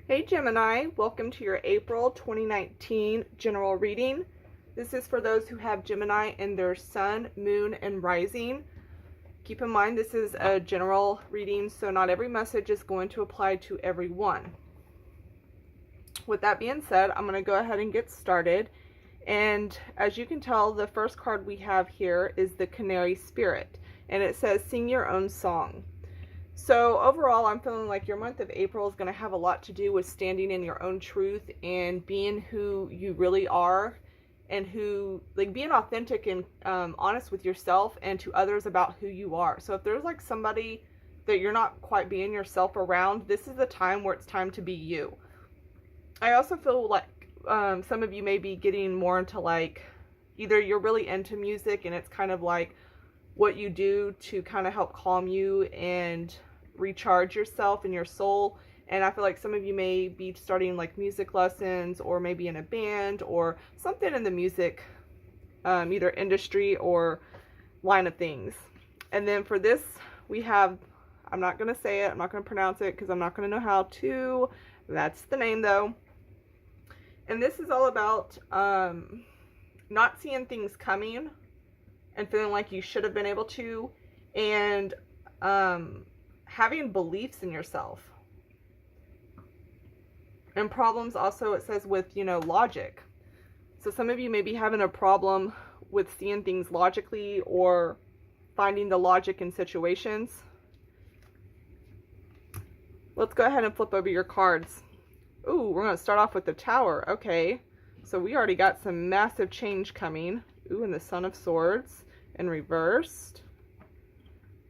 Hey Gemini, welcome to your April 2019 general reading. This is for those who have Gemini in their sun, moon, and rising. Keep in mind this is a general reading, so not every message is going to apply to everyone. With that being said, I'm going to go ahead and get started. And as you can tell, the first card we have here is the Canary Spirit, and it says sing your own song. So overall, I'm feeling like your month of April is going to have a lot to do with standing in your own truth and being who you really are, and being authentic and honest with yourself and to others about who you are. So if there's like somebody that you're not quite being yourself around, this is the time where it's time to be you. I also feel like some of you may be getting more into like, either you're really into music and it's kind of like what you do to kind of help calm you and recharge yourself and your soul. And I feel like some of you may be starting like music lessons, or maybe in a band or something in the music either industry or line of things. And then for this we have, I'm not going to say it, I'm not going to pronounce it because I'm not going to know how to. That's the name though. And this is all about not seeing things coming and feeling like you should have been able to, and having beliefs in yourself. And problems also, it says, with, logic. So some of you may be having a problem with seeing things logically or finding the logic in situations. Let's go ahead and flip over your cards. Ooh, we're going to start off with the Tower. Okay, so we already got some massive change coming. Ooh, and the Son of Swords in reversed.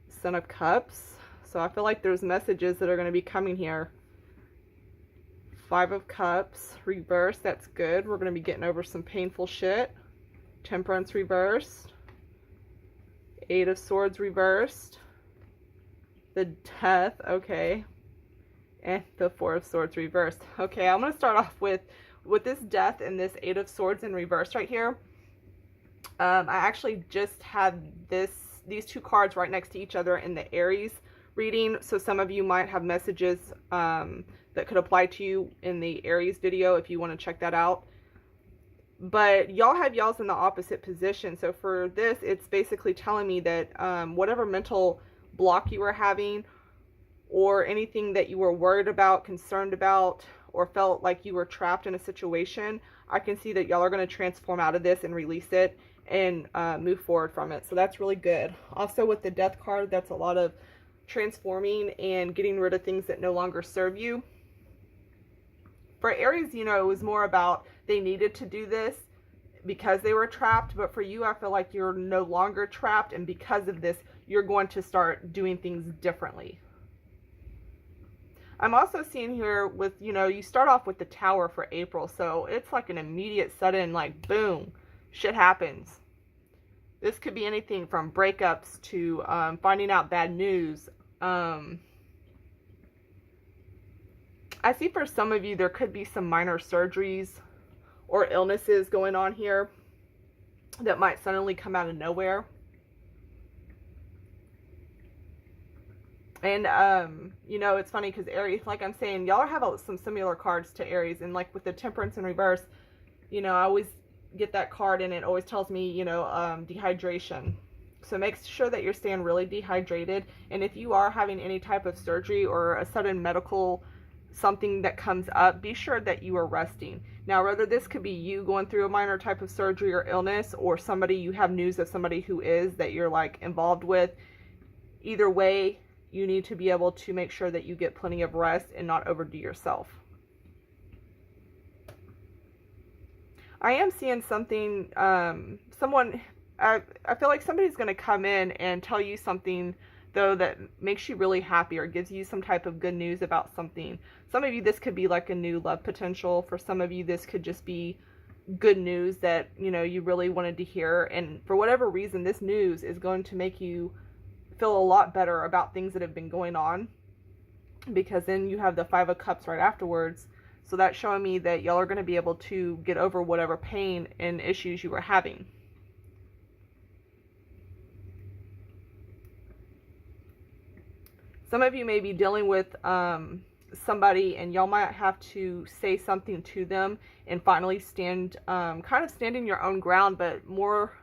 Son of Cups. So I feel like there's messages that are going to be coming here. Five of Cups reversed. That's good. We're going to be getting over some painful shit. Temperance reversed. Eight of Swords reversed. The Death. Okay. And the Four of Swords reversed. Okay, I'm going to start off with this Death and this Eight of Swords in reverse right here. I actually just had these two cards right next to each other in the Aries reading, so some of you might have messages that could apply to you in the Aries video if you want to check that out. But y'all have y'all's in the opposite position, so for this it's basically telling me that whatever mental block you were having, or anything that you were worried about, concerned about, or felt like you were trapped in a situation, I can see that y'all are going to transform out of this and release it and move forward from it. So that's really good. Also with the Death card, that's a lot of transforming and getting rid of things that no longer serve you. For Aries, it was more about they needed to do this because they were trapped, but for you, I feel like you're no longer trapped, and because of this, you're going to start doing things differently. I'm also seeing here with, you start off with the Tower for April, so it's like an immediate, sudden, like, boom, shit happens. This could be anything from breakups to finding out bad news. I see for some of you there could be some minor surgeries or illnesses going on here that might suddenly come out of nowhere. And, it's funny because Aries, like I'm saying, y'all have some similar cards to Aries. And like with the Temperance in reverse, I always get that card and it always tells me, dehydration. So make sure that you're staying really dehydrated. And if you are having any type of surgery or a sudden medical something that comes up, be sure that you are resting. Now, whether this could be you going through a minor type of surgery or illness, or somebody, you have news of somebody who is that you're like involved with, either way, you need to be able to make sure that you get plenty of rest and not overdo yourself. I am seeing something, I feel like somebody's going to come in and tell you something, though, that makes you really happy or gives you some type of good news about something. Some of you, this could be like a new love potential. For some of you, this could just be good news that, you really wanted to hear. And for whatever reason, this news is going to make you feel a lot better about things that have been going on, because then you have the Five of Cups right afterwards. So that's showing me that y'all are going to be able to get over whatever pain and issues you were having. Some of you may be dealing with somebody, and y'all might have to say something to them and finally stand, kind of standing your own ground, but more,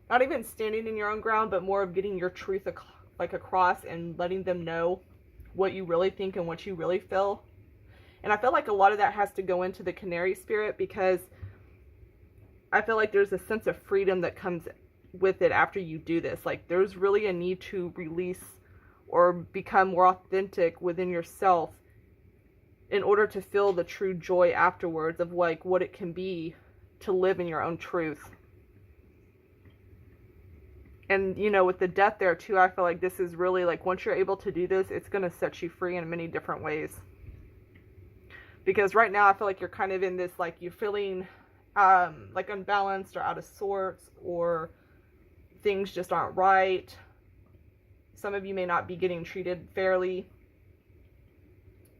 not even standing in your own ground, but more of getting your truth across and letting them know what you really think and what you really feel. And I feel like a lot of that has to go into the canary spirit, because I feel like there's a sense of freedom that comes with it after you do this. Like, there's really a need to release or become more authentic within yourself in order to feel the true joy afterwards of like what it can be to live in your own truth. And, you know, with the death there too, I feel like this is really like, once you're able to do this, it's going to set you free in many different ways. Because right now I feel like you're kind of in this, like, you're feeling like unbalanced or out of sorts, or things just aren't right. Some of you may not be getting treated fairly.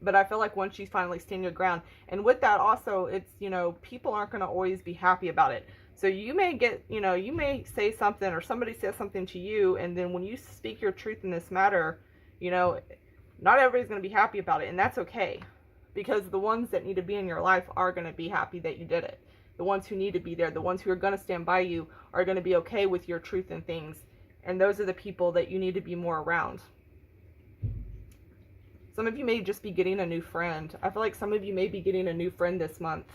But I feel like once you finally stand your ground, and with that also, it's, you know, people aren't going to always be happy about it. So you may get, you know, you may say something, or somebody says something to you, and then when you speak your truth in this matter, you know, not everybody's going to be happy about it, and that's okay. Because the ones that need to be in your life are going to be happy that you did it. The ones who need to be there, the ones who are going to stand by you, are going to be okay with your truth and things. And those are the people that you need to be more around. Some of you may just be getting a new friend. I feel like some of you may be getting a new friend this month.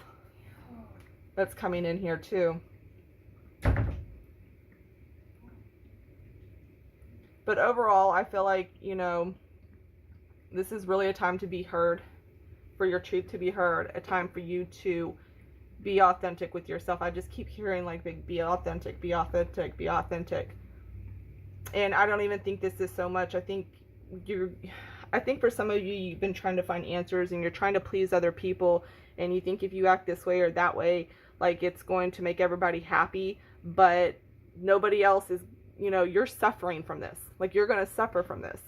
That's coming in here too. But overall, I feel like, you know, this is really a time to be heard, for your truth to be heard, a time for you to be authentic with yourself. I just keep hearing like, be authentic, be authentic, be authentic. And I don't even think this is so much. I think for some of you, you've been trying to find answers, and you're trying to please other people, and you think if you act this way or that way, like, it's going to make everybody happy, but nobody else is, you know, you're suffering from this. Like, you're going to suffer from this.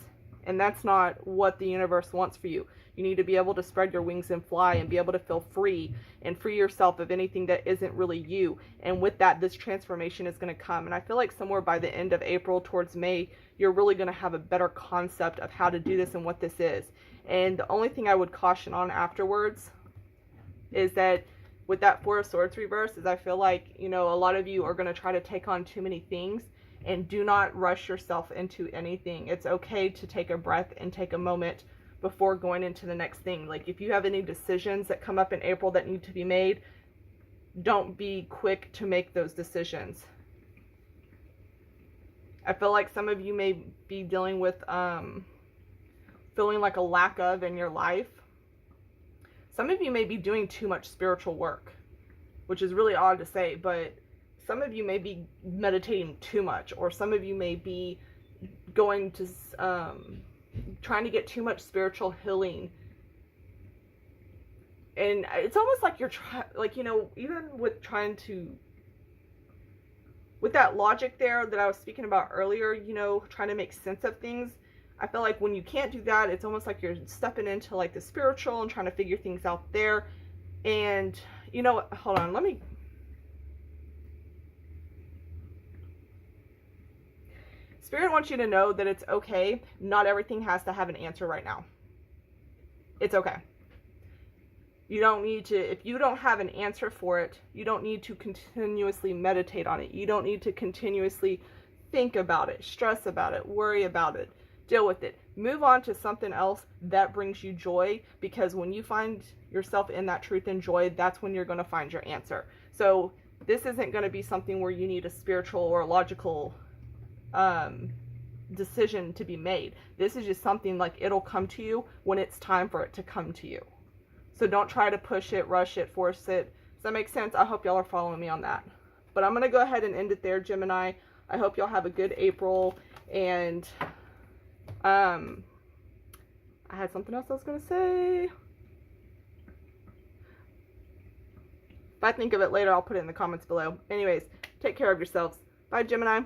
And that's not what the universe wants for you. You need to be able to spread your wings and fly, and be able to feel free, and free yourself of anything that isn't really you. And with that, this transformation is going to come. And I feel like somewhere by the end of April towards May, you're really going to have a better concept of how to do this and what this is. And the only thing I would caution on afterwards is that with that Four of Swords reverse, is I feel like, you know, a lot of you are going to try to take on too many things, and do not rush yourself into anything. It's okay to take a breath and take a moment before going into the next thing. Like, if you have any decisions that come up in April that need to be made, don't be quick to make those decisions. I feel like some of you may be dealing with feeling like a lack of in your life. Some of you may be doing too much spiritual work, which is really odd to say, but some of you may be meditating too much, or some of you may be going to trying to get too much spiritual healing. And it's almost like you're like, you know, even with trying to, with that logic there that I was speaking about earlier, you know, trying to make sense of things, I feel like when you can't do that, it's almost like you're stepping into like the spiritual and trying to figure things out there. And, you know, hold on, let me... Spirit wants you to know that it's okay. Not everything has to have an answer right now. It's okay. You don't need to, if you don't have an answer for it, you don't need to continuously meditate on it. You don't need to continuously think about it, stress about it, worry about it, deal with it. Move on to something else that brings you joy, because when you find yourself in that truth and joy, that's when you're going to find your answer. So this isn't going to be something where you need a spiritual or a logical decision to be made. This is just something like, it'll come to you when it's time for it to come to you. So don't try to push it, rush it, force it. Does that make sense? I hope y'all are following me on that. But I'm going to go ahead and end it there, Gemini. I hope y'all have a good April. And I had something else I was going to say. If I think of it later, I'll put it in the comments below. Anyways, take care of yourselves. Bye, Gemini.